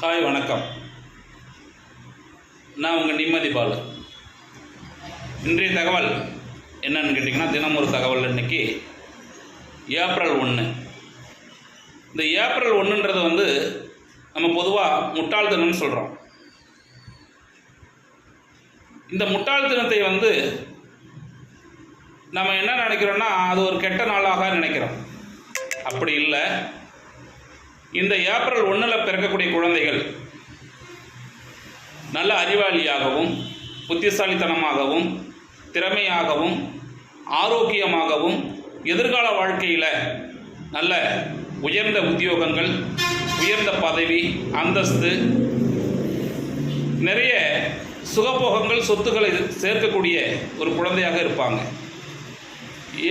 Hi வணக்கம். நான் உங்கள் நிம்மதி பாலு. இன்றைய தகவல் என்னன்னு கேட்டிங்கன்னா, தினம் ஒரு தகவல். இன்றைக்கி ஏப்ரல் 1. இந்த ஏப்ரல் 1ன்றது நம்ம பொதுவாக முட்டாள் தினம்னு சொல்கிறோம். இந்த முட்டாள் தினத்தை நம்ம என்ன நினைக்கிறோன்னா, அது ஒரு கெட்ட நாளாக நினைக்கிறோம். அப்படி இல்லை. இந்த ஏப்ரல் 1 பிறக்கக்கூடிய குழந்தைகள் நல்ல அறிவாளியாகவும் புத்திசாலித்தனமாகவும் திறமையாகவும் ஆரோக்கியமாகவும் எதிர்கால வாழ்க்கையில் நல்ல உயர்ந்த உத்தியோகங்கள், உயர்ந்த பதவி, அந்தஸ்து, நிறைய சுகபோகங்கள், சொத்துக்களை சேர்க்கக்கூடிய ஒரு குழந்தையாக இருப்பாங்க.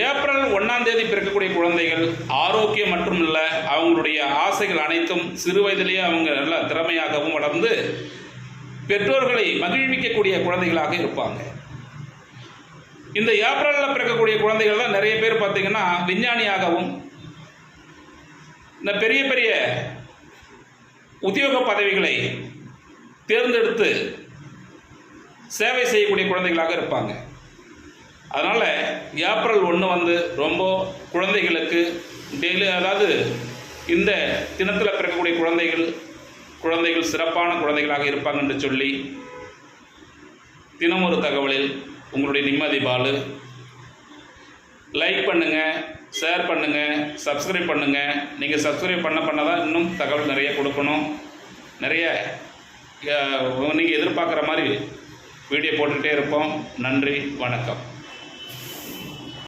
ஏப்ரல் 1 பிறக்கக்கூடிய குழந்தைகள் ஆரோக்கியம் மற்றும் இல்லை, அவங்களுடைய ஆசைகள் அனைத்தும் சிறு வயதிலேயே அவங்க நல்ல திறமையாகவும் வளர்ந்து பெற்றோர்களை மகிழ்விக்கக்கூடிய குழந்தைகளாக இருப்பாங்க. இந்த ஏப்ரலில் பிறக்கக்கூடிய குழந்தைகள் தான் நிறைய பேர் பார்த்திங்கன்னா விஞ்ஞானியாகவும் இந்த பெரிய பெரிய உத்தியோக பதவிகளை தேர்ந்தெடுத்து சேவை செய்யக்கூடிய குழந்தைகளாக இருப்பாங்க. அதனால் ஏப்ரல் 1 ரொம்ப குழந்தைகளுக்கு டெய்லி, அதாவது இந்த தினத்தில் பிறக்கக்கூடிய குழந்தைகள் சிறப்பான குழந்தைகளாக இருப்பாங்க என்று சொல்லி தினம் ஒரு தகவலில் உங்களுடைய நிம்மதி பாலு. லைக் பண்ணுங்கள், ஷேர் பண்ணுங்கள், சப்ஸ்கிரைப் பண்ணுங்கள். நீங்கள் சப்ஸ்கிரைப் பண்ண தான் இன்னும் தகவல் நிறைய கொடுக்கணும். நிறைய நீங்கள் எதிர்பார்க்குற மாதிரி வீடியோ போட்டுகிட்டே இருப்போம். நன்றி, வணக்கம்.